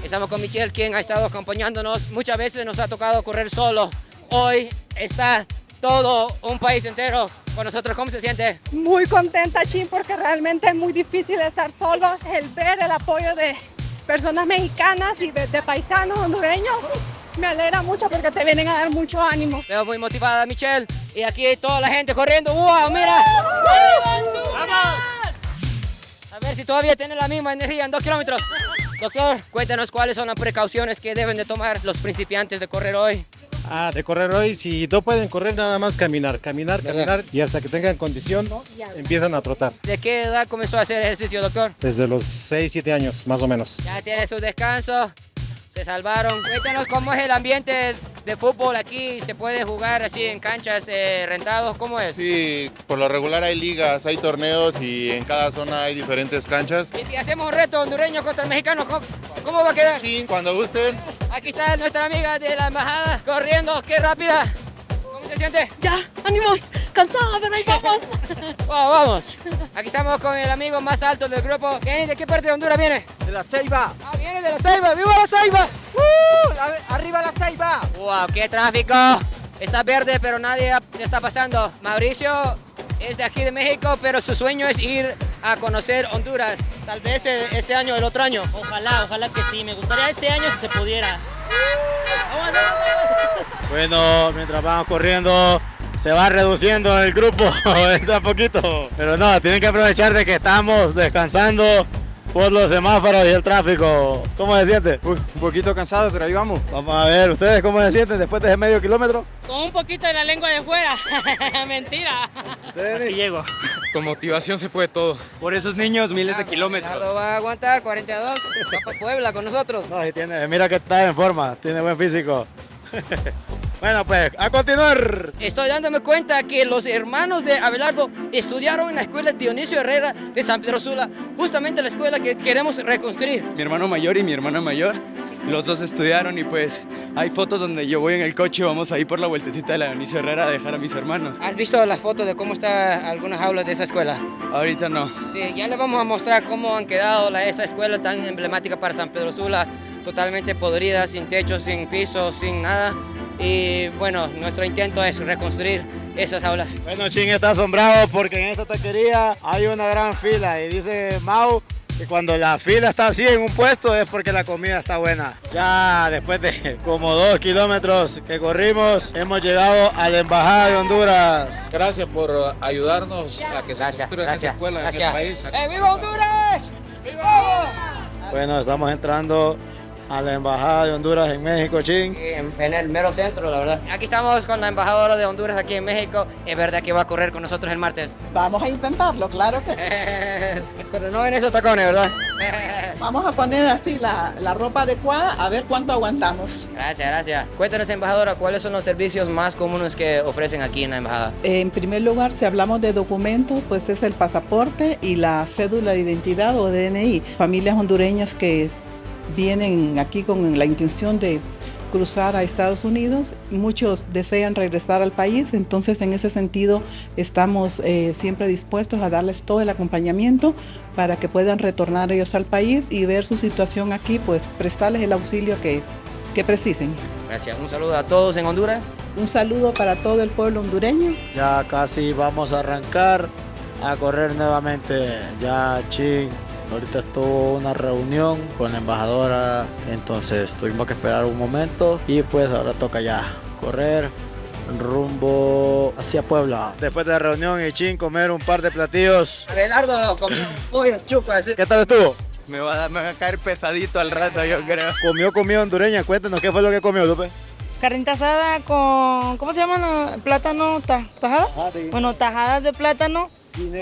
Estamos con Michelle, quien ha estado acompañándonos. Muchas veces nos ha tocado correr solo. Hoy está todo un país entero con nosotros. ¿Cómo se siente? Muy contenta, Chin, porque realmente es muy difícil estar solos. El ver el apoyo de personas mexicanas y de paisanos hondureños me alegra mucho porque te vienen a dar mucho ánimo. Veo muy motivada a Michelle y aquí toda la gente corriendo. ¡Wow! ¡Mira! ¡Vamos! A ver si todavía tienen la misma energía en 2 kilómetros. Doctor, cuéntanos cuáles son las precauciones que deben de tomar los principiantes de correr hoy. De correr hoy, si no pueden correr, nada más caminar, y hasta que tengan condición, empiezan a trotar. ¿De qué edad comenzó a hacer ejercicio, doctor? Desde los 6, 7 años, más o menos. Ya tiene su descanso, se salvaron. Cuéntanos cómo es el ambiente de fútbol aquí, ¿se puede jugar así en canchas rentados? ¿Cómo es? Sí, por lo regular hay ligas, hay torneos y en cada zona hay diferentes canchas. Y si hacemos un reto hondureño contra el mexicano, ¿cómo va a quedar? Sí, cuando gusten. Aquí está nuestra amiga de la embajada corriendo, qué rápida. ¿Cómo se siente? Ya, ánimos, cansada, pero ahí vamos. Wow, vamos. Aquí estamos con el amigo más alto del grupo. ¿De qué parte de Honduras viene? De La Ceiba. Ah, viene de La Ceiba. ¡Viva La Ceiba! ¡Arriba La Ceiba! Wow, qué tráfico. Está verde, pero nadie está pasando. Mauricio es de aquí de México, pero su sueño es ir a conocer Honduras. Tal vez este año o el otro año. Ojalá que sí. Me gustaría este año si se pudiera. ¡Vamos! Bueno, mientras vamos corriendo, se va reduciendo el grupo, entra a poquito. Pero no, tienen que aprovechar de que estamos descansando por los semáforos y el tráfico. ¿Cómo se siente? Un poquito cansado, pero ahí vamos. Vamos a ver, ¿ustedes cómo se sienten después de ese medio kilómetro? Con un poquito de la lengua de fuera. Mentira. Aquí llego. Con motivación se puede todo. Por esos niños, miles de kilómetros. Leonardo va a aguantar 42. Va para Puebla con nosotros. No, y mira que está en forma, tiene buen físico. Bueno, pues, a continuar. Estoy dándome cuenta que los hermanos de Abelardo estudiaron en la escuela Dionisio Herrera de San Pedro Sula, justamente la escuela que queremos reconstruir. Mi hermano mayor y mi hermana mayor, los dos estudiaron y pues hay fotos donde yo voy en el coche y vamos ahí por la vueltecita de la Dionisio Herrera a dejar a mis hermanos. ¿Has visto la foto de cómo están algunas aulas de esa escuela? Ahorita no. Sí, ya les vamos a mostrar cómo han quedado esa escuela tan emblemática para San Pedro Sula, totalmente podrida, sin techo, sin piso, sin nada. Y bueno, nuestro intento es reconstruir esas aulas. Bueno, Chin está asombrado porque en esta taquería hay una gran fila y dice Mau que cuando la fila está así en un puesto es porque la comida está buena. Ya después de como 2 kilómetros que corrimos, hemos llegado a la Embajada de Honduras. Gracias por ayudarnos a que se construya esa escuela en el país. ¡Viva Honduras! ¡Viva! Bueno, estamos entrando a la Embajada de Honduras en México, Chin. En el mero centro, la verdad. Aquí estamos con la embajadora de Honduras aquí en México. ¿Es verdad que va a correr con nosotros el martes? Vamos a intentarlo, claro que sí. Pero no en esos tacones, ¿verdad? Vamos a poner así la ropa adecuada a ver cuánto aguantamos. Gracias. Cuéntanos, embajadora, ¿cuáles son los servicios más comunes que ofrecen aquí en la embajada? En primer lugar, si hablamos de documentos, pues es el pasaporte y la cédula de identidad o DNI. Familias hondureñas que vienen aquí con la intención de cruzar a Estados Unidos, muchos desean regresar al país, entonces en ese sentido estamos siempre dispuestos a darles todo el acompañamiento para que puedan retornar ellos al país y ver su situación aquí, pues prestarles el auxilio que precisen. Gracias. Un saludo a todos en Honduras. Un saludo para todo el pueblo hondureño. Ya casi vamos a arrancar a correr nuevamente. Ya Chin ahorita estuvo una reunión con la embajadora, entonces tuvimos que esperar un momento y pues ahora toca ya correr rumbo hacia Puebla. Después de la reunión y Chin comer un par de platillos. Abelardo comió pollo chuco. ¿Qué tal estuvo? Me va a caer pesadito al rato, yo creo. Comió comida hondureña, cuéntanos qué fue lo que comió, Lupe. Carnita asada con, ¿cómo se llama? Plátano, tajada. Bueno, tajadas de plátano.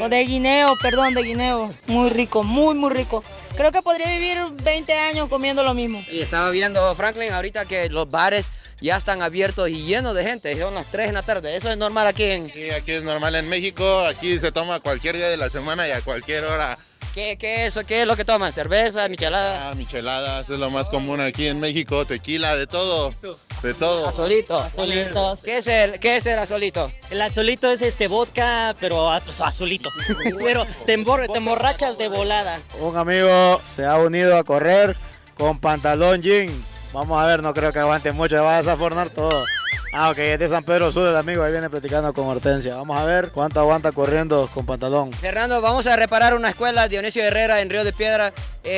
O de guineo, perdón, de guineo. Muy rico, muy rico. Creo que podría vivir 20 años comiendo lo mismo. Y estaba viendo, Franklin, ahorita que los bares ya están abiertos y llenos de gente. Son las 3 de la tarde. ¿Eso es normal aquí en...? Sí, aquí es normal en México. Aquí se toma cualquier día de la semana y a cualquier hora. ¿Qué es lo que toman? ¿Cerveza, michelada? Micheladas, es lo más común aquí en México. Tequila, de todo. De todo. Azolito. Azolitos. ¿Qué es el azolito? El azolito es vodka, pero pues, azulito. Pero te emborrachas de volada. Un amigo se ha unido a correr con pantalón jean. Vamos a ver, no creo que aguante mucho, va a desafornar todo. Ah, ok, es de San Pedro Sula el amigo, ahí viene platicando con Hortensia. Vamos a ver cuánto aguanta corriendo con pantalón. Fernando, vamos a reparar una escuela Dionisio Herrera en Río de Piedra.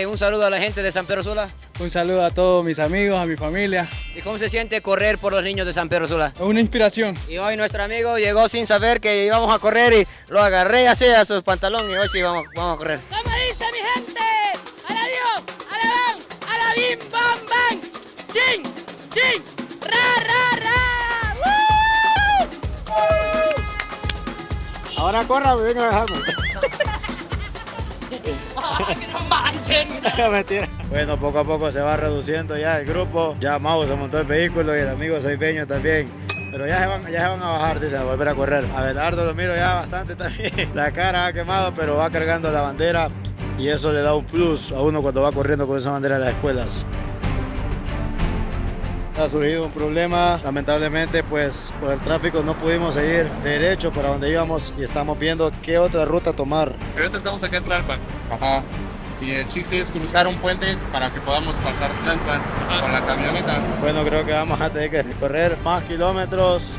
Un saludo a la gente de San Pedro Sula. Un saludo a todos mis amigos, a mi familia. ¿Y cómo se siente correr por los niños de San Pedro Sula? Una inspiración. Y hoy nuestro amigo llegó sin saber que íbamos a correr y lo agarré así a sus pantalones y hoy sí vamos a correr. ¿Cómo dice mi gente? ¡A la Dios! ¡A la bam! ¡A la bim bam bam! ¡Chin! ¡Chin! ¡Ra ra ra! Ahora corra, venga a dejarme. ¡Ay, que no manchen! Mentira. Bueno, poco a poco se va reduciendo ya el grupo. Ya Mau se montó el vehículo y el amigo Seipeño también. Pero ya se van a bajar, dicen, a volver a correr. Abelardo lo miro ya bastante también. La cara ha quemado, pero va cargando la bandera. Y eso le da un plus a uno cuando va corriendo con esa bandera de las escuelas. Ha surgido un problema, lamentablemente pues por el tráfico no pudimos seguir derecho para donde íbamos y estamos viendo qué otra ruta tomar. Pero ahorita estamos acá en Tlalpan. Ajá. Y el chiste es cruzar un puente para que podamos pasar Tlalpan con la camioneta. Bueno, creo que vamos a tener que recorrer más kilómetros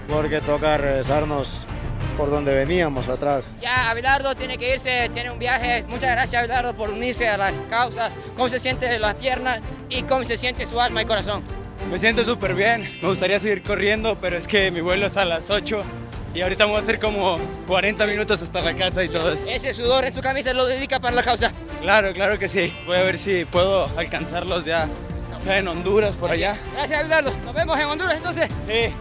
porque toca regresarnos por donde veníamos atrás. Ya, Abelardo tiene que irse, tiene un viaje. Muchas gracias, Abelardo, por unirse a la causa. ¿Cómo se siente las piernas y cómo se siente su alma y corazón? Me siento súper bien, me gustaría seguir corriendo, pero es que mi vuelo es a las 8 y ahorita vamos a hacer como 40 minutos hasta la casa y todo eso. Ese sudor en su camisa lo dedica para la causa. Claro, claro que sí. Voy a ver si puedo alcanzarlos ya, sea en Honduras, por allá. Gracias, Abelardo. Nos vemos en Honduras entonces. Sí,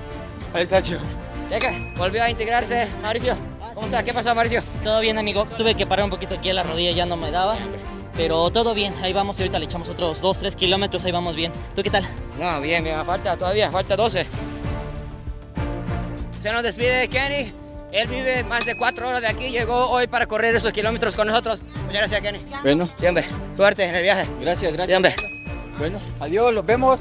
ahí está, chico. Checa, volvió a integrarse Mauricio. ¿Cómo está? ¿Qué pasó, Mauricio? Todo bien, amigo. Tuve que parar un poquito aquí en la rodilla, ya no me daba. Pero todo bien, ahí vamos y ahorita le echamos otros 2-3 kilómetros, ahí vamos bien. ¿Tú qué tal? No, bien, falta 12. Se nos despide Kenny. Él vive más de 4 horas de aquí, llegó hoy para correr esos kilómetros con nosotros. Muchas gracias, Kenny. Bueno. Siempre, suerte en el viaje. Gracias. Siempre. Bueno, adiós, los vemos.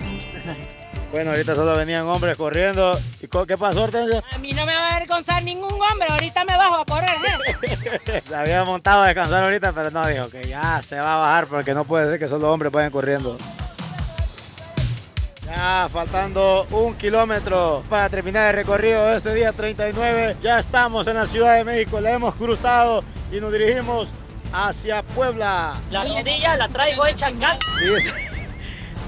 Bueno, ahorita solo venían hombres corriendo. ¿Y qué pasó, Hortensia? A mí no me va a avergonzar ningún hombre, ahorita me bajo a correr. Se había montado a descansar ahorita, pero no, dijo que ya se va a bajar porque no puede ser que solo hombres vayan corriendo. Ya faltando 1 kilómetro para terminar el recorrido de este día 39. Ya estamos en la Ciudad de México, la hemos cruzado y nos dirigimos hacia Puebla. La rodilla la traigo hecha acá.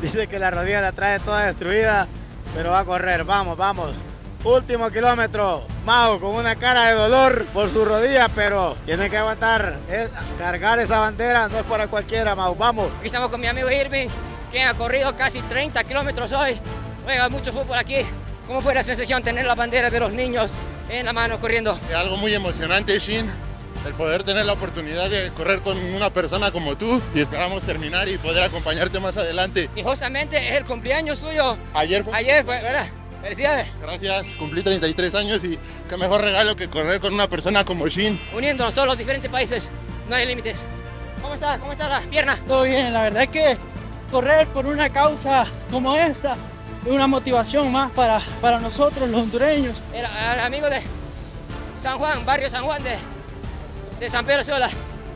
Dice que la rodilla la trae toda destruida, pero va a correr. Vamos. Último kilómetro. Mau con una cara de dolor por su rodilla, pero tiene que aguantar. Cargar esa bandera no es para cualquiera, Mau. Vamos. Aquí estamos con mi amigo Irving, quien ha corrido casi 30 kilómetros hoy. Juega mucho fútbol aquí. ¿Cómo fue la sensación tener la bandera de los niños en la mano corriendo? Es algo muy emocionante, Shin. El poder tener la oportunidad de correr con una persona como tú y esperamos terminar y poder acompañarte más adelante. Y justamente es el cumpleaños suyo. Ayer fue, ¿verdad? Felicidades. Gracias, cumplí 33 años y qué mejor regalo que correr con una persona como Shin. Uniéndonos todos los diferentes países, no hay límites. ¿Cómo está la pierna? Todo bien, la verdad es que correr por una causa como esta es una motivación más para nosotros los hondureños. El amigo de San Juan, barrio San Juan de San Pedro Sula.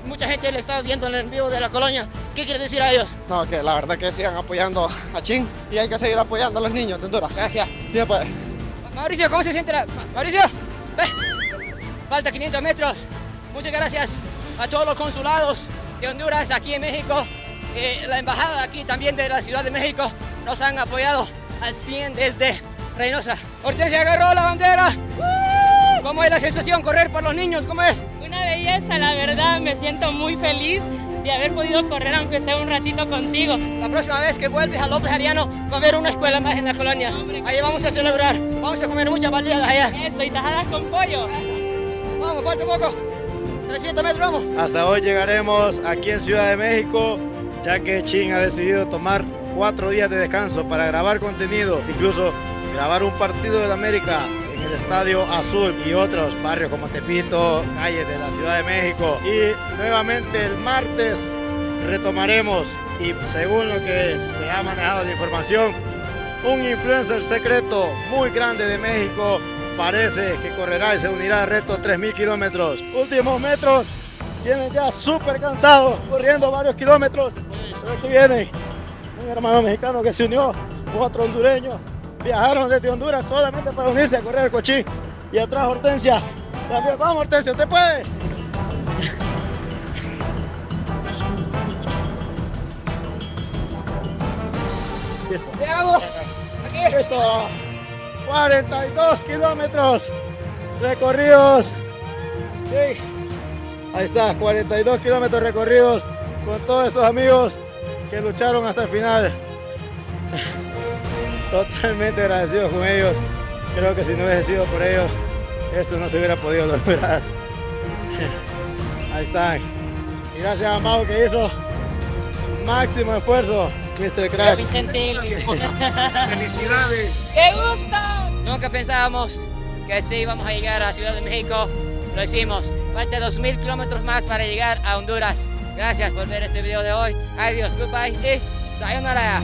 Mucha gente le está viendo en el vivo de la colonia. ¿Qué quiere decir a ellos? No, que la verdad que sigan apoyando a Chin y hay que seguir apoyando a los niños de Honduras. Gracias. Sí, pues. Mauricio, ¿cómo se siente Mauricio? Falta 500 metros. Muchas gracias a todos los consulados de Honduras aquí en México. La embajada aquí también de la Ciudad de México nos han apoyado al 100 desde Reynosa. Hortensia agarró la bandera. ¿Cómo es la sensación correr por los niños? ¿Cómo es? Una belleza, la verdad, me siento muy feliz de haber podido correr aunque sea un ratito contigo. La próxima vez que vuelves a López Ariano va a haber una escuela más en la colonia. Ahí vamos a celebrar, vamos a comer muchas baleadas allá. Eso, y tajadas con pollo. Vamos, falta poco. 300 metros, vamos. Hasta hoy llegaremos aquí en Ciudad de México, ya que Chin ha decidido tomar 4 días de descanso para grabar contenido, incluso grabar un partido de la América en el Estadio Azul y otros barrios como Tepito, calles de la Ciudad de México. Y nuevamente el martes retomaremos, y según lo que se ha manejado la información, un influencer secreto muy grande de México parece que correrá y se unirá al reto 3000 kilómetros. Últimos metros, vienen ya súper cansados, corriendo varios kilómetros. Pero aquí viene un hermano mexicano que se unió, otro hondureño. viajaron desde Honduras solamente para unirse a correr el Cochín. Y atrás Hortensia. También, vamos Hortensia, usted puede. Listo. 42 kilómetros recorridos. Sí. Ahí está, 42 kilómetros recorridos con todos estos amigos que lucharon hasta el final. Totalmente agradecidos con ellos. Creo que si no hubiese sido por ellos, esto no se hubiera podido lograr. Ahí están. Y gracias a Mau que hizo máximo esfuerzo, Mr. Crash. ¡Felicidades! ¡Qué gusto! Nunca pensábamos que sí íbamos a llegar a Ciudad de México. Lo hicimos. Falta 2.000 kilómetros más para llegar a Honduras. Gracias por ver este video de hoy. Adiós, goodbye y sayonara.